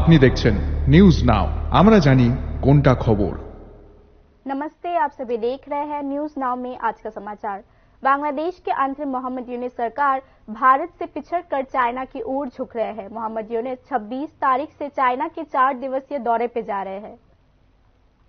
আপনি দেখছেন news now, আমরা জানি কোনটা খবর। नमस्ते, आप सभी देख रहे हैं न्यूज नाउ में आज का समाचार। बांग्लादेश के अंतरिम मोहम्मद यूनिस सरकार भारत से पिछड़कर चाइना की ओर झुक रहे हैं। मोहम्मद यूनिस 26 तारीख से चाइना के 4 दिवसीय दौरे पे जा रहे हैं।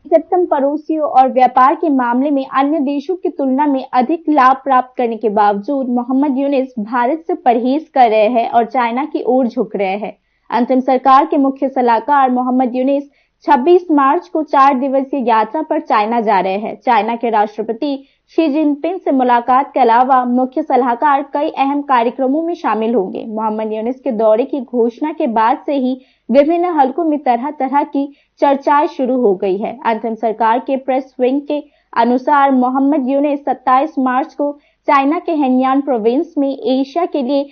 निकटतम पड़ोसियों और व्यापार के मामले में अन्य देशों की तुलना में अधिक लाभ प्राप्त करने के बावजूद मोहम्मद यूनिस भारत से परहेज कर रहे हैं और चाइना की ओर झुक रहे हैं। अंतरिम सरकार के मुख्य सलाहकार मोहम्मद यूनिस 26 मार्च को 4 दिवसीय यात्रा पर चाइना जा रहे हैं। चाइना के राष्ट्रपति शी जिनपिंग से मुलाकात के अलावा मुख्य सलाहकार कई अहम कार्यक्रमों में शामिल होंगे। मोहम्मद यूनिस के दौरे की घोषणा के बाद से ही विभिन्न हलकों में तरह तरह की चर्चाएं शुरू हो गई है। अंतरिम सरकार के प्रेस विंग के अनुसार मोहम्मद यूनिस 27 मार्च को चाइना के हेनयान प्रोविंस में एशिया के लिए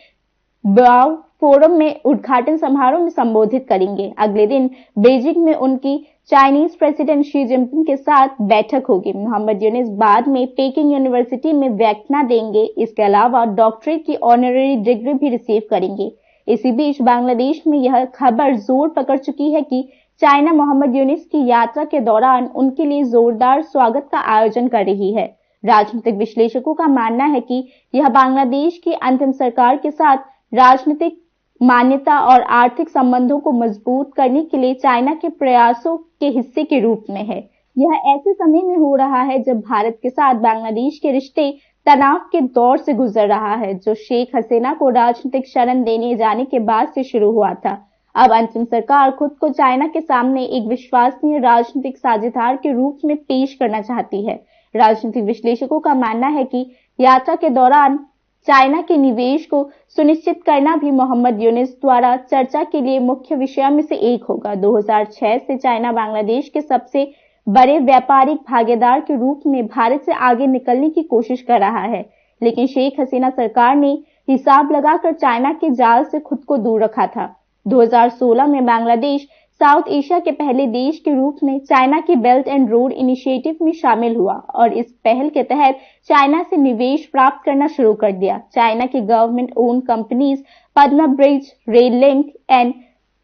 बाओ फोरम में उद्घाटन समारोह में संबोधित करेंगे। अगले दिन बीजिंग में उनकी चाइनीज प्रेसिडेंट शी जिनपिंग के साथ बैठक होगी। मोहम्मद यूनिस बाद में पेकिंग यूनिवर्सिटी में व्याख्यान देंगे। इसके अलावा डॉक्टरेट की ऑनररी डिग्री भी रिसीव करेंगे। इसी बीच बांग्लादेश में यह खबर जोर पकड़ चुकी है कि चाइना मोहम्मद यूनिस की यात्रा के दौरान उनके लिए जोरदार स्वागत का आयोजन कर रही है। राजनीतिक विश्लेषकों का मानना है कि यह बांग्लादेश की अंतिम सरकार के साथ राजनीतिक मान्यता और आर्थिक संबंधों को मजबूत करने के लिए चाइना के प्रयासों के हिस्से के रूप में है। यह ऐसे समय में हो रहा है जब भारत के साथ बांग्लादेश के रिश्ते तनाव के दौर से गुजर रहा है, जो शेख हसीना को राजनीतिक शरण देने जाने के बाद से शुरू हुआ था। अब अंतिम सरकार खुद को चाइना के सामने एक विश्वसनीय राजनीतिक साझेदार के रूप में पेश करना चाहती है। राजनीतिक विश्लेषकों का मानना है कि यात्रा के दौरान चाइना के निवेश को सुनिश्चित करना भी मोहम्मद यूनिस द्वारा चर्चा के लिए मुख्य विषयों में से एक होगा। 2006 से चाइना बांग्लादेश के सबसे बड़े व्यापारिक भागीदार के रूप में भारत से आगे निकलने की कोशिश कर रहा है, लेकिन शेख हसीना सरकार ने हिसाब लगाकर चाइना के जाल से खुद को दूर रखा था। 2016 में बांग्लादेश साउथ एशिया के पहले देश के रूप में चाइना की बेल्ट एंड रोड इनिशिएटिव में शामिल हुआ और इस पहल के तहत चाइना से निवेश प्राप्त करना शुरू कर दिया। चाइना की government own companies Padma bridge, rail link and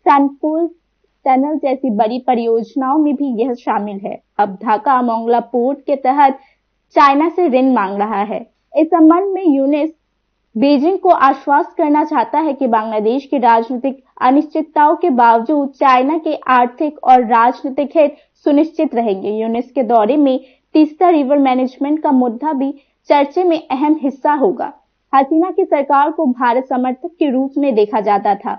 सनपुल टनल जैसी बड़ी परियोजनाओं में भी यह शामिल है। अब ढाका मोंगला पोर्ट के तहत चाइना से ऋण मांग रहा है। इस संबंध में यूनिस बीजिंग को आश्वस्त करना चाहता है कि बांग्लादेश की राजनीतिक अनिश्चितताओं के बावजूद चाइना के आर्थिक और राजनीतिक हित सुनिश्चित रहेंगे। यूनिस के दौरे में तीस्ता रिवर मैनेजमेंट का मुद्दा भी चर्चे में अहम हिस्सा होगा। हसीना की सरकार को भारत समर्थक के रूप में देखा जाता था।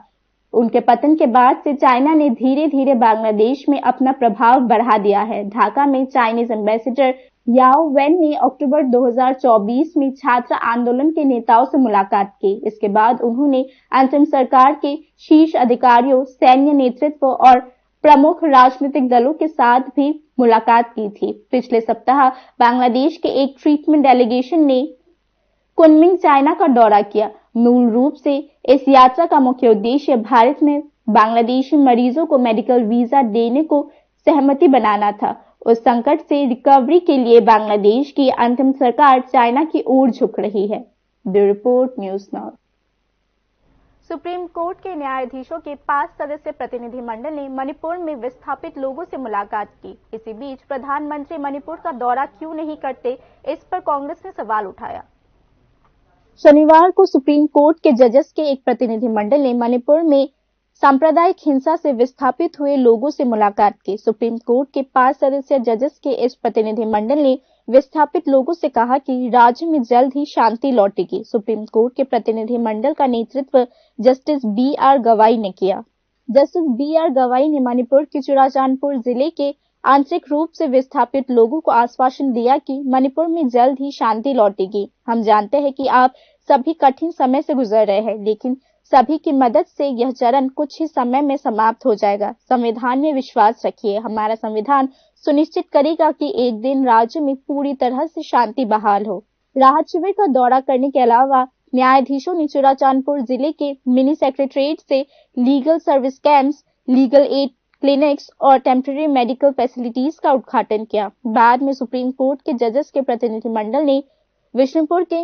उनके पतन के बाद से चाइना ने धीरे धीरे बांग्लादेश में अपना प्रभाव बढ़ा दिया है। ढाका में चाइनीज एम्बेसडर याओ वेन ने अक्टूबर 2024 में छात्र आंदोलन के नेताओं से मुलाकात की। इसके बाद उन्होंने अंतरिम सरकार के शीर्ष अधिकारियों, सैन्य नेतृत्व और प्रमुख राजनीतिक दलों के साथ भी मुलाकात की थी। पिछले सप्ताह बांग्लादेश के एक ट्रीटमेंट डेलीगेशन ने कुनमिंग चाइना का दौरा किया। मूल रूप से इस यात्रा का मुख्य उद्देश्य भारत में बांग्लादेशी मरीजों को मेडिकल वीजा देने को सहमति बनाना था। उस संकट से रिकवरी के लिए बांग्लादेश की अंतिम सरकार चाइना की ओर झुक रही है। Bureau report, news now. Supreme court के न्यायाधीशों के 5 सदस्य प्रतिनिधि मंडल ने मणिपुर में विस्थापित लोगों से मुलाकात की। इसी बीच प्रधानमंत्री मणिपुर का दौरा क्यों नहीं करते, इस पर कांग्रेस ने सवाल उठाया। शनिवार को सुप्रीम कोर्ट के जजेस के एक प्रतिनिधि मंडल ने मणिपुर में सांप्रदायिक हिंसा से विस्थापित हुए लोगों से मुलाकात की। सुप्रीम कोर्ट के 5 सदस्यीय जजेस के इस प्रतिनिधि मंडल ने विस्थापित लोगों से कहा कि राज्य में जल्द ही शांति लौटेगी। सुप्रीम कोर्ट के प्रतिनिधि मंडल का नेतृत्व जस्टिस बी.आर. गवाई ने किया। जस्टिस बी.आर. गवाई ने मणिपुर के चुराचांदपुर जिले के आंतरिक रूप से विस्थापित लोगों को आश्वासन दिया कि मणिपुर में जल्द ही शांति लौटेगी। हम जानते हैं कि आप सभी कठिन समय से गुजर रहे हैं, लेकिन सभी की मदद से यह चरण कुछ ही समय में समाप्त हो जाएगा। संविधान में विश्वास रखिए। हमारा संविधान सुनिश्चित करेगा कि एक दिन राज्य में पूरी तरह से शांति बहाल हो। राहत शिविर का दौरा करने के अलावा न्यायाधीशों ने चुराचांदपुर जिले के मिनी सेक्रेटरीट से legal service camps, legal aid clinics और टेम्पररी मेडिकल फैसिलिटीज का उद्घाटन किया। बाद में सुप्रीम कोर्ट के जजेस के प्रतिनिधिमंडल ने विष्णुपुर के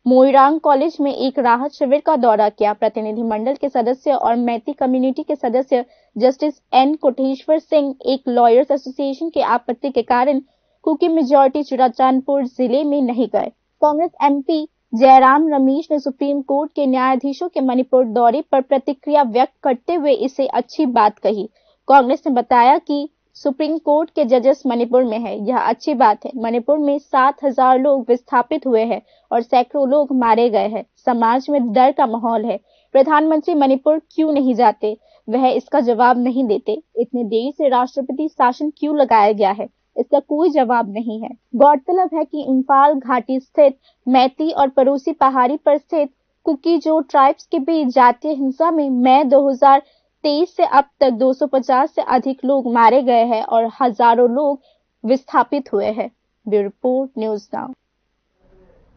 मोइरांग कॉलेज में एक राहत शिविर का दौरा किया। प्रतिनिधिमंडल के सदस्य और मैती कम्युनिटी के सदस्य जस्टिस एन कोटेश्वर सिंह एक लॉयर्स एसोसिएशन के आपत्ति के कारण कुकी मेजॉरिटी चुराचांदपुर जिले में नहीं गए। कांग्रेस एमपी जयराम रमेश ने सुप्रीम कोर्ट के न्यायाधीशों के मणिपुर दौरे पर प्रतिक्रिया व्यक्त करते हुए इसे अच्छी बात कही। कांग्रेस ने बताया कि सुप्रीम कोर्ट के जजेस मणिपुर में है, यह अच्छी बात है। मणिपुर में 7,000 लोग विस्थापित हुए हैं और सैकड़ों लोग मारे गए हैं। समाज में डर का माहौल है। प्रधानमंत्री मणिपुर क्यों नहीं जाते? वह इसका जवाब नहीं देते। इतने देर से राष्ट्रपति शासन क्यों लगाया गया है? इसका कोई जवाब नहीं है। गौरतलब है कि इम्फाल घाटी स्थित मैती और पड़ोसी पहाड़ी पर स्थित कुकी-जो ट्राइब्स के बीच जातीय हिंसा में मई 2023 से अब तक 250 से अधिक लोग मारे गए हैं और हजारों लोग विस्थापित हुए हैं। Bureau report, news now.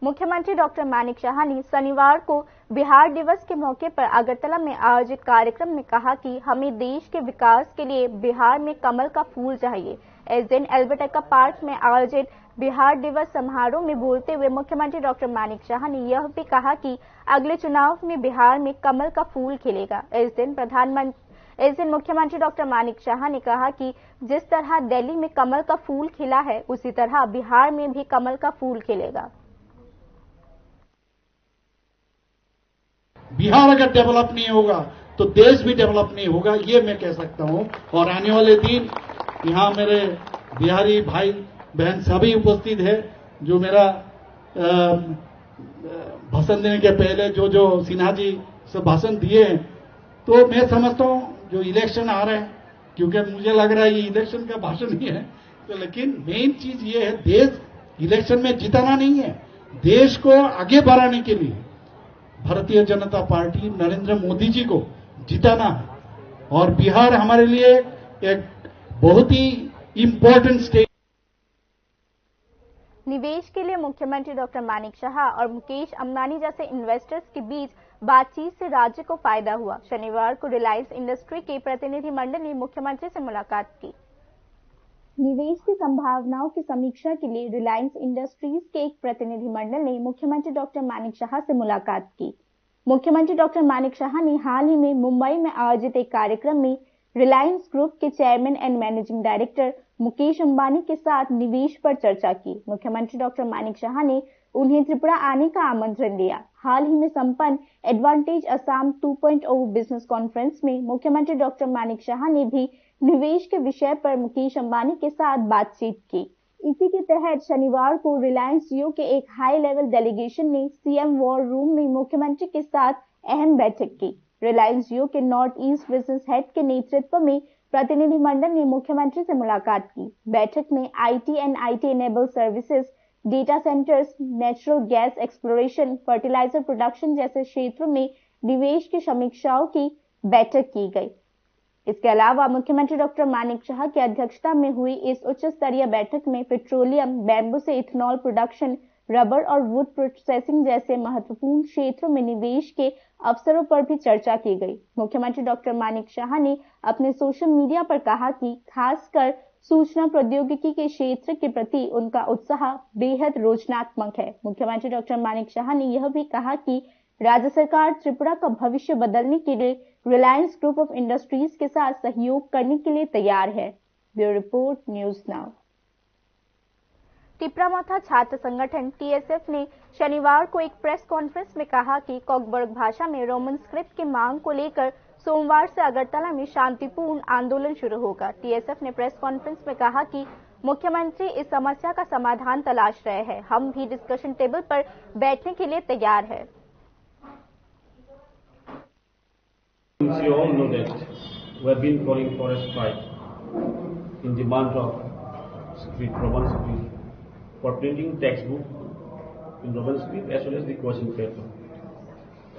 मुख्यमंत्री डॉक्टर मानिक शाह ने शनिवार को बिहार दिवस के मौके पर अगरतला में आयोजित कार्यक्रम में कहा कि हमें देश के विकास के लिए बिहार में कमल का फूल चाहिए। इस दिन एल्बर्टा पार्क में आयोजित बिहार दिवस समारोह में बोलते हुए मुख्यमंत्री डॉक्टर मानिक शाह ने यह भी कहा कि अगले चुनाव में बिहार में कमल का फूल खिलेगा। इस दिन मुख्यमंत्री डॉक्टर मानिक शाह ने कहा कि जिस तरह दिल्ली में कमल का फूल खिला है, उसी तरह बिहार में भी कमल का फूल खिलेगा। बिहार अगर डेवलप नहीं होगा तो देश भी डेवलप नहीं होगा, ये मैं कह सकता हूं। और आने वाले दिन यहाँ मेरे बिहारी भाई बहन सभी उपस्थित है, जो मेरा भाषण देने के पहले जो सिन्हा जी से भाषण दिए हैं, तो मैं समझता हूं जो इलेक्शन आ रहे हैं, क्योंकि मुझे लग रहा है ये इलेक्शन का भाषण ही है, तो लेकिन मेन चीज ये है, देश इलेक्शन में जिताना नहीं है, देश को आगे बढ़ाने के लिए भारतीय जनता पार्टी नरेंद्र मोदी जी को जिताना है। और बिहार हमारे लिए एक बहुत ही इंपॉर्टेंट स्टेट। निवेश के लिए मुख्यमंत्री डॉक्टर मानिक शाह और मुकेश अंबानी जैसे इन्वेस्टर्स के बीच बातचीत से राज्य को फायदा हुआ। शनिवार को रिलायंस इंडस्ट्री के प्रतिनिधिमंडल ने मुख्यमंत्री से मुलाकात की। निवेश की संभावनाओं की समीक्षा के लिए रिलायंस इंडस्ट्रीज के एक प्रतिनिधिमंडल ने मुख्यमंत्री डॉक्टर मानिक शाह से मुलाकात की। मुख्यमंत्री डॉक्टर मानिक शाह ने हाल ही में मुंबई में आयोजित एक कार्यक्रम में रिलायंस ग्रुप के chairman and managing director Mukesh Ambani के साथ निवेश पर चर्चा की। मुख्यमंत्री डॉक्टर मानिक शाह ने उन्हें त्रिपुरा आने का आमंत्रण दिया। हाल ही में संपन्न एडवांटेज असम 2.0 बिजनेस कॉन्फ्रेंस में मुख्यमंत्री डॉक्टर मानिक शाह ने भी निवेश के विषय पर मुकेश अंबानी के साथ बातचीत की। इसी के तहत शनिवार को रिलायंस जियो के एक हाई लेवल डेलीगेशन ने सीएम वॉर रूम में मुख्यमंत्री के साथ अहम बैठक की। रिलायंस जियो के नॉर्थ ईस्ट बिजनेस हेड के नेतृत्व में प्रतिनिधिमंडल ने मुख्यमंत्री से मुलाकात की। बैठक में IT and IT enabled services, data centres, natural gas exploration, fertiliser production जैसे क्षेत्रों में निवेश की समीक्षाओं की बैठक की गई। इसके अलावा मुख्यमंत्री डॉक्टर मानिक शाह की अध्यक्षता में हुई इस उच्च स्तरीय बैठक में पेट्रोलियम, बैम्बू से इथेनॉल प्रोडक्शन, रबर और वुड प्रोसेसिंग जैसे महत्वपूर्ण क्षेत्रों में निवेश के अवसरों पर भी चर्चा की गई। मुख्यमंत्री डॉक्टर मानिक शाह ने अपने सोशल मीडिया पर कहा कि खासकर सूचना प्रौद्योगिकी के क्षेत्र के प्रति उनका उत्साह बेहद रोचनात्मक है। मुख्यमंत्री डॉक्टर मानिक शाह ने यह भी कहा कि राज्य सरकार त्रिपुरा का भविष्य बदलने के लिए रिलायंस ग्रुप ऑफ इंडस्ट्रीज के साथ सहयोग करने के लिए तैयार है। Bureau report, news now. Tipramatha छात्र संगठन टीएसएफ ने शनिवार को एक प्रेस कॉन्फ्रेंस में कहा कि कॉकबर्ग भाषा में रोमन स्क्रिप्ट की मांग को लेकर सोमवार से अगरतला में शांतिपूर्ण आंदोलन शुरू होगा। टीएसएफ ने प्रेस कॉन्फ्रेंस में कहा कि मुख्यमंत्री इस समस्या का समाधान तलाश रहे हैं। हम भी डिस्कशन टेबल पर बैठने के लिए तैयार है। You all know that we have been calling for a strike in demand of Roman script for printing textbook in Roman script as well as the question paper.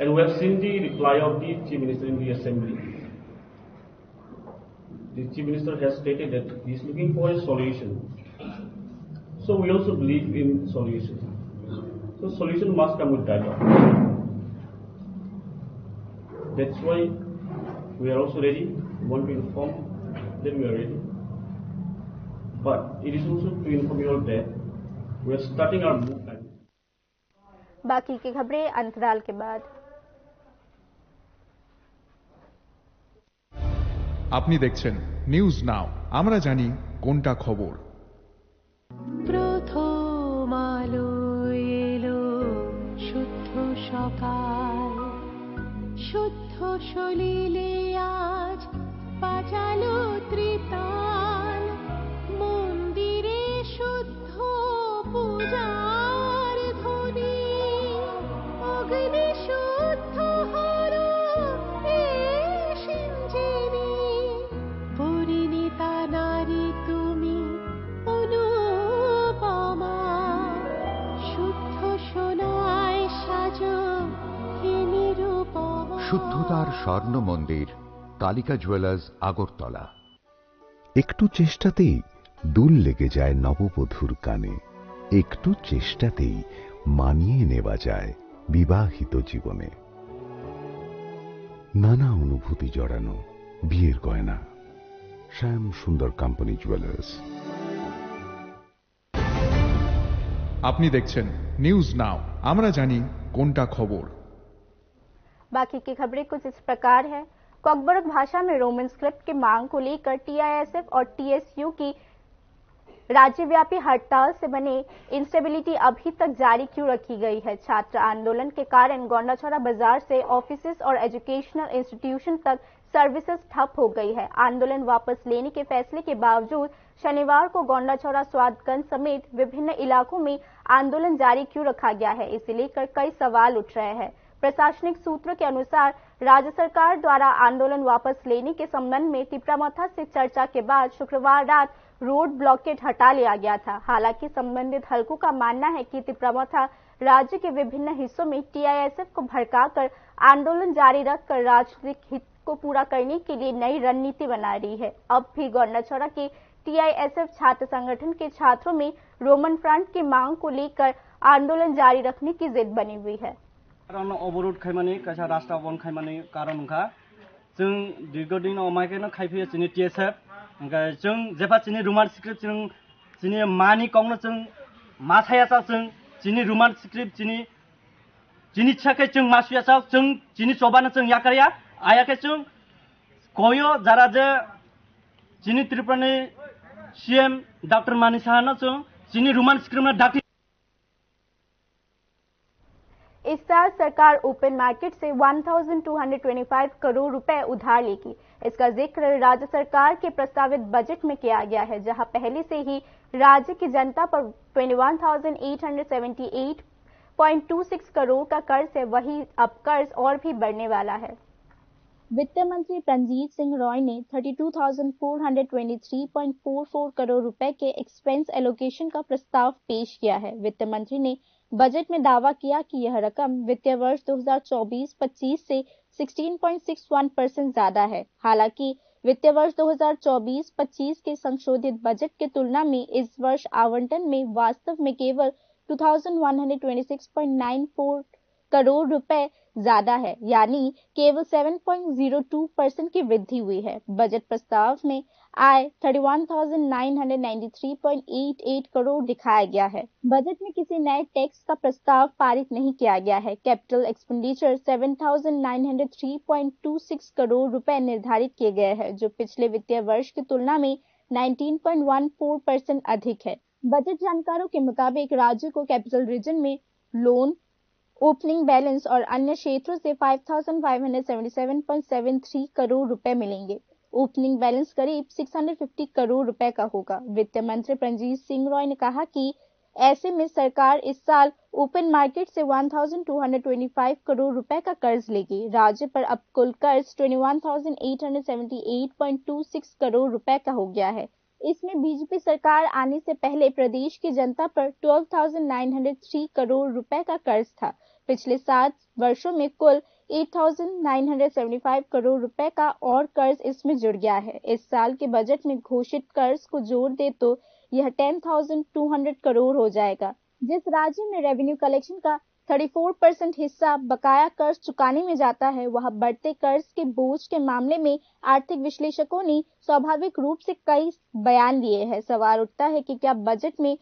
And we have seen the reply of the Chief Minister in the Assembly. The Chief Minister has stated that he is looking for a solution. So we also believe in solutions. So solution must come with dialogue. That's why we are also ready. We want to inform that we are ready. But it is also to inform you all that we are starting our movement. बाकी की खबरें अंतराल के बाद। আপনি দেখছেন news now, আমরা জানি কোনটা খবর। প্রথম আলো এলো শুদ্ধ সকাল, শুদ্ধ সলিলে আজ বাজালো ত্রিতাল, মন্দিরে শুদ্ধ পূজার ধ্বনি, অগ্নি শুদ্ধ হলো এ সিঞ্জিনী, পরিণীতা নারী তুমি অনুপমা, শুদ্ধ সোনায় সাজো হে নিরুপমা। শুদ্ধতার স্বর্ণ মন্দির, কালিকা জুয়েলার্স, আগরতলা। একটু চেষ্টাতেই দুল লেগে যায় নববধূর কানে, একটু চেষ্টাতেই মানিয়ে নেওয়া যায় বিবাহিত জীবনে। নানা অনুভূতি জড়ানো বিয়ের গয়না, শ্যাম সুন্দর কোম্পানি জুয়েলার্স। আপনি দেখছেন নিউজ নাও, আমরা জানি কোনটা खबर। बाकी की खबरें कुछ इस प्रकार है। कॉकबोरोक भाषा में रोमन स्क्रिप्ट की मांग को लेकर टीआईएसएफ और टीएसयू की राज्यव्यापी हड़ताल से बने इंस्टेबिलिटी अभी तक जारी क्यों रखी गई है। छात्र आंदोलन के कारण गोंडाछोड़ा बाजार से ऑफिसेस और एजुकेशनल इंस्टीट्यूशन तक सर्विसेज ठप हो गई है। आंदोलन वापस लेने के फैसले के बावजूद शनिवार को गोंडाछोड़ा स्वादगंज समेत विभिन्न इलाकों में आंदोलन जारी क्यों रखा गया है, इसे लेकर कई सवाल उठ रहे हैं। प्रशासनिक सूत्रों के अनुसार राज्य सरकार द्वारा आंदोलन वापस लेने के संबंध में तिप्रामथा से चर्चा के बाद शुक्रवार रात रोड ब्लॉकेड हटा लिया गया था। हालांकि संबंधित हलकों का मानना है कि तिप्रामथा राज्य के विभिन्न हिस्सों में टीआईएसएफ को भड़काकर आंदोलन जारी रखकर राजनीतिक हित को पूरा करने के लिए नई रणनीति बना रही है। अब भी गोंडाछोड़ा के टीआईएसएफ छात्र संगठन के छात्रों में रोमन फ्रंट की मांग को लेकर आंदोलन जारी रखने की जिद बनी हुई है। कारण अवरोध खायमानि कायसा रास्ता बन खायमानि कारण उनखा जों दीर्घदिन अमायकेनो खायफैयो जोंनि टीएसएफ ओमफ्राय जों जेफा जोंनि रुमान स्क्रिप्ट जोंनि मानि कावनो जों मासायासा जों जोंनि रुमान स्क्रिप्ट जोंनि थाखाय जों मासुयासा जों जोंनि सबानो जों याकारिया आयाके जों कोयो जारा जे जोंनि त्रिपुरानि सीएम डॉक्टर मानि साहानो जों जोंनि रुमान स्क्रिप्टना डाक्टर। इस साल सरकार ओपन मार्केट से 1225 करोड़ रुपए उधार लेगी। इसका जिक्र राज्य सरकार के प्रस्तावित बजट में किया गया है, जहां पहले से ही राज्य की जनता पर 21,878.26 करोड़ का कर्ज है, वही अब कर्ज और भी बढ़ने वाला है। वित्त मंत्री प्रंजीत सिंह रॉय ने 32,423.44 करोड़ रुपए के एक्सपेंस एलोकेशन का प्रस्ताव पेश किया है। वित्त मंत्री ने बजट में दावा किया कि यह रकम वित्तीय वर्ष 2024-25 से 16.61% ज्यादा है। हालांकि वित्तीय वर्ष 2024-25 के संशोधित बजट की तुलना में इस वर्ष आवंटन में वास्तव में केवल 2,126.94 करोड़ रुपए ज्यादा है, यानी केवल 7.02% की वृद्धि हुई है। बजट प्रस्ताव में आय 31,993.88 करोड़ दिखाया गया है। बजट में किसी नए टैक्स का प्रस्ताव पारित नहीं किया गया है। कैपिटल एक्सपेंडिचर 7,903.26 करोड़ रुपए निर्धारित किए गए हैं, जो पिछले वित्तीय वर्ष की तुलना में 19.14% अधिक है। बजट जानकारों के मुताबिक राज्य को कैपिटल रीजन में लोन, ओपनिंग बैलेंस और अन्य क्षेत्रों से 5,577.73 करोड़ रुपए मिलेंगे। ओपनिंग बैलेंस करीब 650 करोड़ रुपए का होगा। वित्त मंत्री प्रंजीत सिंह रॉय ने कहा कि ऐसे में सरकार इस साल ओपन मार्केट से 1,225 करोड़ रुपए का कर्ज लेगी। राज्य पर अब कुल कर्ज 21,878.26 करोड़ रुपए का हो गया है। इसमें बीजेपी सरकार आने से पहले प्रदेश की जनता पर 12,903 करोड़ रुपए का कर्ज था। पिछले 7 वर्षों में कुल 8,975 करोड़ रुपए का और कर्ज इसमें जुड़ गया है। इस साल के बजट में घोषित कर्ज को जोड़ दे तो यह 10,200 करोड़ हो जाएगा। जिस राज्य में रेवेन्यू कलेक्शन का 34% हिस्सा बकाया कर्ज चुकाने में जाता है, वह बढ़ते कर्ज के बोझ के मामले में आर्थिक विश्लेषकों ने स्वाभाविक रूप से कई बयान दिए हैं। सवाल उठता है कि क्या बजट में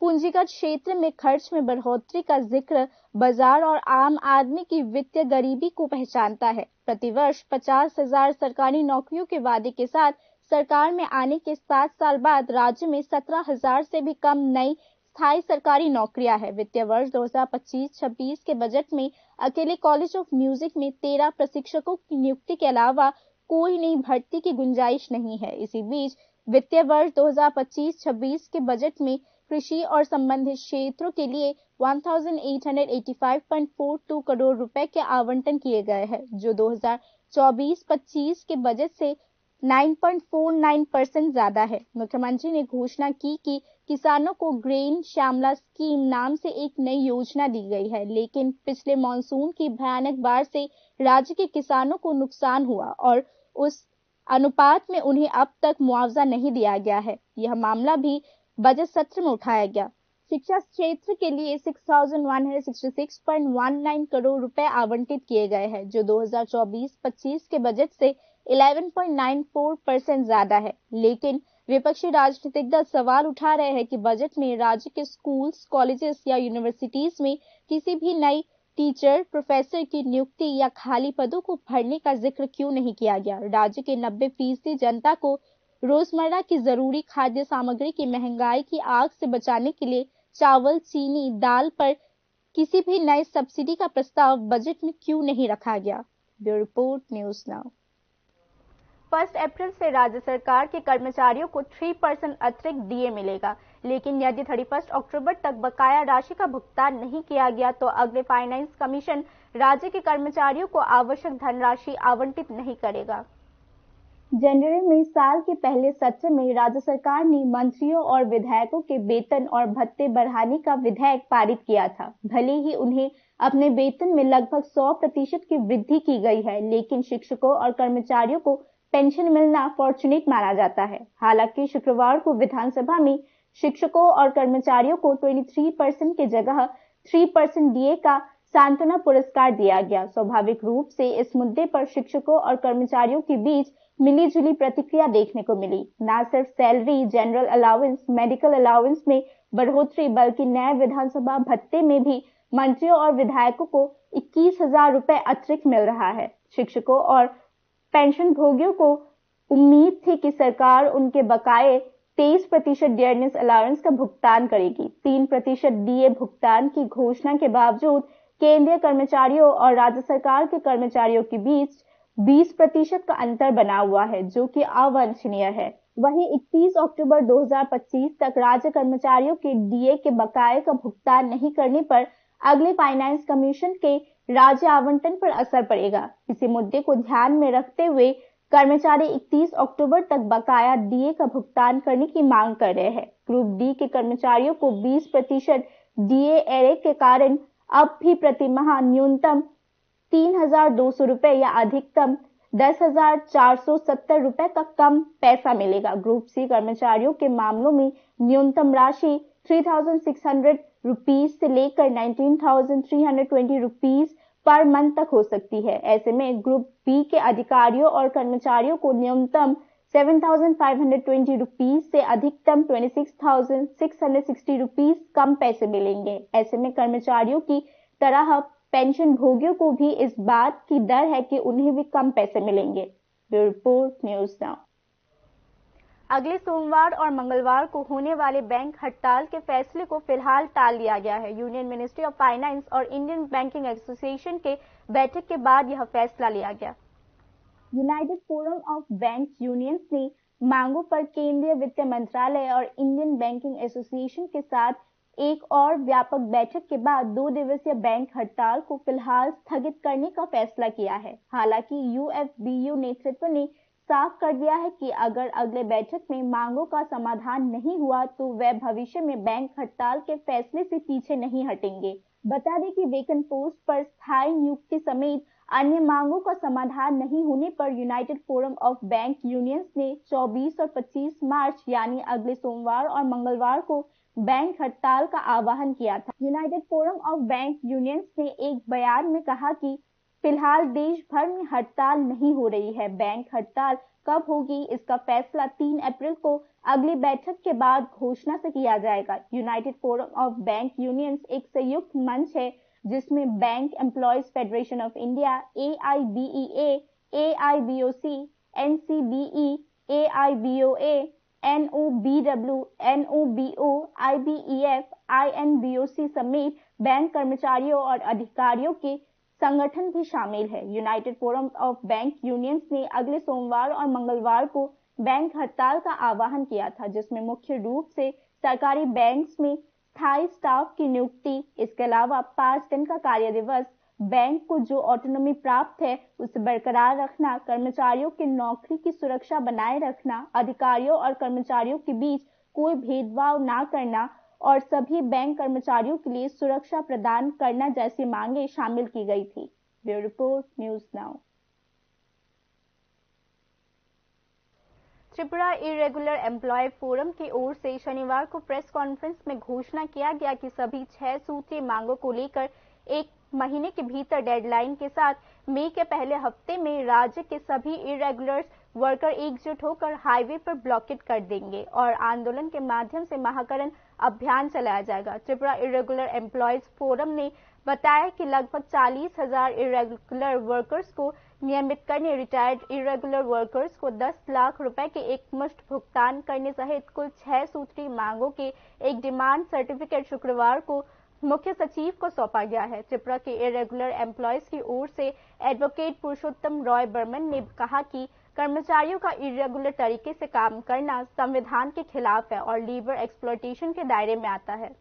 पूंजीगत क्षेत्र में खर्च में बढ़ोतरी का जिक्र बाजार और आम आदमी की वित्तीय गरीबी को पहचानता है। प्रतिवर्ष 50,000 सरकारी नौकरियों के वादे के साथ सरकार में आने के 7 साल बाद राज्य में 17,000 से भी कम नई स्थायी सरकारी नौकरियां हैं। वित्तीय वर्ष 2025-26 के बजट में अकेले कॉलेज ऑफ म्यूजिक में 13 प्रशिक्षकों की नियुक्ति के अलावा कोई नई भर्ती की गुंजाइश नहीं है। इसी बीच वित्तीय वर्ष 2025-26 के बजट में कृषि और संबंधित क्षेत्रों के लिए 1885.42 करोड़ रुपए के आवंटन किए गए हैं, जो 2024-25 के बजट से 9.49% ज्यादा है। मुख्यमंत्री ने घोषणा की कि किसानों को ग्रेन श्यामला स्कीम नाम से एक नई योजना दी गई है, लेकिन पिछले मॉनसून की भयानक बाढ़ से राज्य के किसानों को नुकसान हुआ और उस अनुपात में उन्हें अब तक मुआवजा नहीं दिया गया है। यह मामला भी बजट सत्र में उठाया गया। शिक्षा क्षेत्र के लिए 6,166.19 करोड़ रुपए आवंटित किए गए हैं, जो 2024-25 के बजट से 11.94% ज्यादा है। लेकिन विपक्षी राजनीतिक दल सवाल उठा रहे हैं कि बजट में राज्य के स्कूल्स, कॉलेजेस या यूनिवर्सिटीज में किसी भी नई टीचर, प्रोफेसर की नियुक्ति या खाली पदों को भरने का जिक्र क्यों नहीं किया गया। राज्य के 90% जनता को रोजमर्रा की जरूरी खाद्य सामग्री की महंगाई की आग से बचाने के लिए चावल, चीनी, दाल पर किसी भी नए सब्सिडी का प्रस्ताव बजट में क्यों नहीं रखा गया। Bureau report, news now. 1 अप्रैल से राज्य सरकार के कर्मचारियों को 3% अतिरिक्त डीए मिलेगा, लेकिन यदि 31 अक्टूबर तक बकाया राशि का भुगतान नहीं किया गया तो अगले फाइनेंस कमीशन राज्य के कर्मचारियों को आवश्यक धनराशि आवंटित नहीं करेगा। जनवरी में साल के पहले सत्र में राज्य सरकार ने मंत्रियों और विधायकों के वेतन और भत्ते बढ़ाने का विधेयक पारित किया था। भले ही उन्हें अपने वेतन में लगभग 100% की वृद्धि की गई है, लेकिन शिक्षकों और कर्मचारियों को पेंशन मिलना फॉर्चुनेट माना जाता है। हालांकि शुक्रवार को विधानसभा में शिक्षकों और कर्मचारियों को 23% की जगह 3% डीए का सांत्वना पुरस्कार दिया गया। स्वाभाविक रूप से इस मुद्दे पर शिक्षकों और कर्मचारियों के बीच मिलीजुली प्रतिक्रिया देखने को मिली। न सिर्फ salary, general allowance, medical allowance में बढ़ोतरी, बल्कि नए विधानसभा भत्ते में भी मंत्रियों और विधायकों को 21,000 रुपए अतिरिक्त मिल रहा है। शिक्षकों और पेंशन भोगियों को उम्मीद थी कि सरकार उनके बकाये 23% डियरनेस अलाउंस का भुगतान करेगी। 3% डीए भुगतान की घोषणा के बावजूद केंद्रीय कर्मचारियों और राज्य सरकार के कर्मचारियों के बीच 20% का अंतर बना हुआ है, जो कि अवांछनीय है। वहीं 31 अक्टूबर 2025 तक राज्य कर्मचारियों के डीए के बकाये का भुगतान नहीं करने पर अगले फाइनेंस कमीशन के राज्य आवंटन पर असर पड़ेगा। इसी मुद्दे को ध्यान में रखते हुए कर्मचारी 31 अक्टूबर तक बकाया डीए का भुगतान करने की मांग कर रहे हैं। ग्रुप डी के कर्मचारियों को 20% डीए एरे के कारण अब भी प्रति माह न्यूनतम 3,200 रुपए या अधिकतम 10,470 रुपए का कम पैसा मिलेगा। ग्रुप सी कर्मचारियों के मामलों में न्यूनतम राशि 3,600 रुपीज से लेकर 19,320 रुपीज पर मंथ तक हो सकती है। ऐसे में ग्रुप बी के अधिकारियों और कर्मचारियों को न्यूनतम 7,520 रुपीज से अधिकतम 26,660 रुपीज कम पैसे मिलेंगे। ऐसे में कर्मचारियों की तरह पेंशन भोगियों को भी इस बात की डर है कि उन्हें भी कम पैसे मिलेंगे। Bureau report, news now. अगले सोमवार और मंगलवार को होने वाले बैंक हड़ताल के फैसले को फिलहाल टाल दिया गया है। यूनियन मिनिस्ट्री ऑफ फाइनेंस और इंडियन बैंकिंग एसोसिएशन के बैठक के बाद यह फैसला लिया गया। United forum of bank unions ने मांगों पर केंद्रीय वित्त मंत्रालय और इंडियन बैंकिंग एसोसिएशन के साथ एक और व्यापक बैठक के बाद 2 दिवसीय बैंक हड़ताल को फिलहाल स्थगित करने का फैसला किया है। हालांकि यूएफबीयू नेतृत्व ने साफ कर दिया है कि अगर अगले बैठक में मांगों का समाधान नहीं हुआ तो वे भविष्य में बैंक हड़ताल के फैसले से पीछे नहीं हटेंगे। बता दें कि वेतन पोस्ट पर स्थायी नियुक्ति समेत अन्य मांगों का समाधान नहीं होने पर United forum of bank unions ने 24 और 25 मार्च यानी अगले सोमवार और मंगलवार को बैंक हड़ताल का आह्वान किया था। United forum of bank unions ने एक बयान में कहा कि फिलहाल देश भर में हड़ताल नहीं हो रही है। बैंक हड़ताल कब होगी, इसका फैसला 3 अप्रैल को अगली बैठक के बाद घोषणा से किया जाएगा। United forum of bank unions एक संयुक्त मंच है जिसमें bank employees federation of India, AIBEA, AIBOC, NCBE, AIBOA, NOBW, NOBO, IBEF, INBOC समेत बैंक कर्मचारियों और अधिकारियों के संगठन भी शामिल है। United forum of bank unions ने अगले सोमवार और मंगलवार को बैंक हड़ताल का आह्वान किया था, जिसमें मुख्य रूप से सरकारी बैंक्स में स्थायी स्टाफ की नियुक्ति, इसके अलावा 5 दिन का कार्य दिवस, बैंक को जो ऑटोनॉमी प्राप्त है उसे बरकरार रखना, कर्मचारियों की नौकरी की सुरक्षा बनाए रखना, अधिकारियों और कर्मचारियों के बीच कोई भेदभाव न करना और सभी बैंक कर्मचारियों के लिए सुरक्षा प्रदान करना जैसी मांगे शामिल की गई थी। Bureau report, news now. Tripura irregular employ forum की ओर से शनिवार को प्रेस कॉन्फ्रेंस में घोषणा किया गया कि सभी 6 सूत्रीय मांगों को लेकर 1 महीने के भीतर डेडलाइन के साथ मई के पहले हफ्ते में राज्य के सभी इरेगुलर्स वर्कर एकजुट होकर हाईवे पर ब्लॉकेट कर देंगे और आंदोलन के माध्यम से महाकरण अभियान चलाया जाएगा। त्रिपुरा इरेगुलर एम्प्लॉयज फोरम ने बताया कि लगभग 40,000 इरेगुलर वर्कर्स को नियमित करने, रिटायर्ड इरेगुलर वर्कर्स को 10 लाख रुपए के एकमुश्त भुगतान करने सहित कुल 6 सूत्रीय मांगों के एक डिमांड सर्टिफिकेट शुक्रवार को मुख्य सचिव को सौंपा गया है। त्रिपुरा के इरेगुलर एम्प्लॉयज की ओर से एडवोकेट पुरुषोत्तम रॉय बर्मन ने कहा कि कर्मचारियों का इरेगुलर तरीके से काम करना संविधान के खिलाफ है और लीबर एक्सप्लॉयटेशन के दायरे में आता है।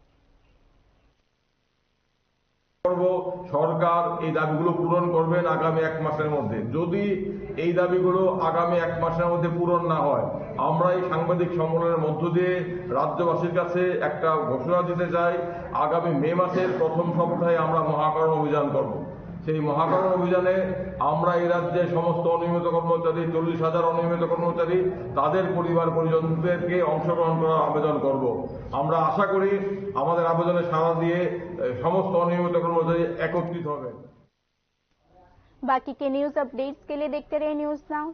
सरकार এই দাবিগুলো পূরণ করবেন আগামী 1 মাসের মধ্যে। যদি এই দাবিগুলো আগামী 1 মাসের মধ্যে পূরণ না হয়, আমরা এই সাংবাদিক সম্মেলনের মধ্য দিয়ে রাজ্যবাসীর কাছে একটা ঘোষণা দিতে চাই, আগামী মে মাসের প্রথম সপ্তাহে আমরা মহাকরণ অভিযান করব। সেই মহাকরণ অভিযানে আমরা এই রাজ্যে সমস্ত অনিয়মিত কর্মচারী, 40,000 অনিয়মিত কর্মচারী, তাদের পরিবার পরিজনদেরকে অংশগ্রহণ করার আবেদন করব। আমরা আশা করি আমাদের আবেদনে সাড়া দিয়ে সমস্ত অনিয়মিত কর্মচারী একত্রিত হবে। बाकी के न्यूज अपडेट्स के लिए देखते रहिए न्यूज नाउ।